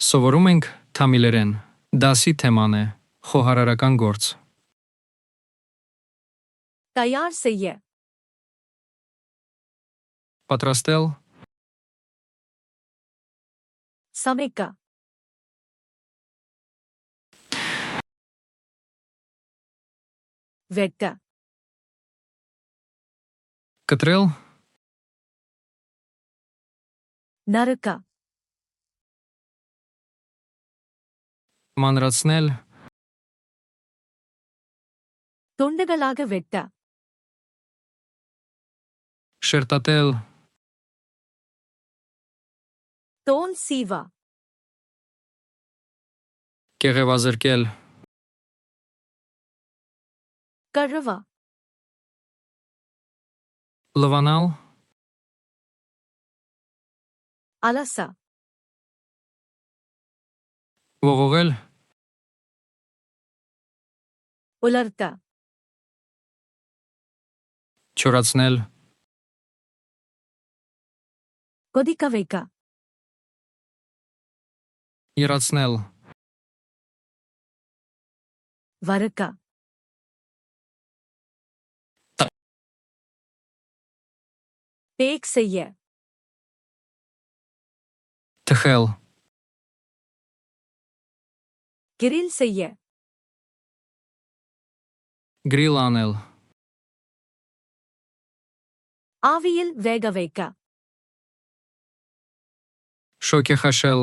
Սովորում ենք Թամիլերեն, դասի թեման է խոհարարական գործ։ Tayar se ye. Պատրաստել, समय का. Vekta. կտրել, Naraka. մանրացնել, Tundagalaga vekta. շերտատել, Ton siva. կեղևազրկել, Karava. լվանալ, Alasa. ողողել, Ularta. չորացնել, Kodika veka. եռացնել, Varaka. Pek se ye. թխել, Grill se ye. գրիլ անել, Avil vega veka. շոգեխաշել,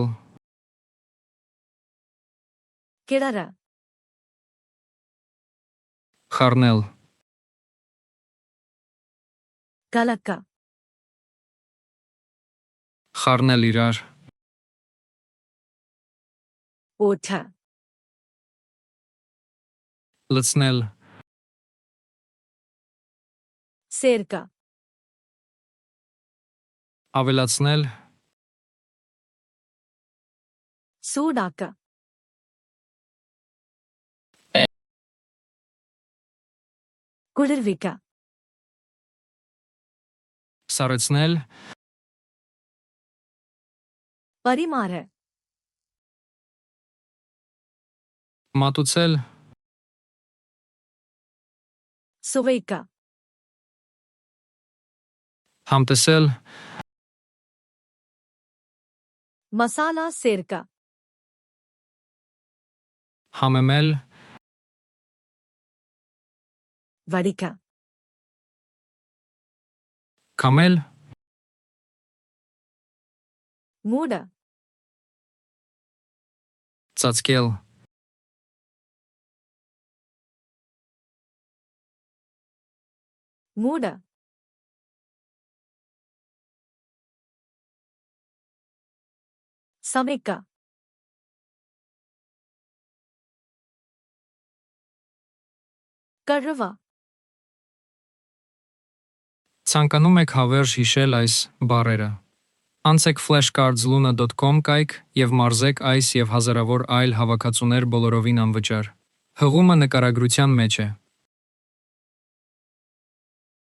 Kirara. խառնել, Galaka. խառնել իրար, Ota. լցնել, Serka. ավելացնել, Sudaka. Kulirvika. սառեցնել, Parimara. մատուցել, Suveka. համտեսել, Masala serka. համեմել, Varika. կամել, Muda. ծածկել, Muda. Sameka. Karava. Ցանկանում եք հավերժ հիշել այս բառերը։ Անցեք flashcards.luna.com կայք եւ մարզեք այս եւ հազարավոր այլ հավաքածուներ բոլորովին անվճար։ Հղումը նկարագրության մեջ է։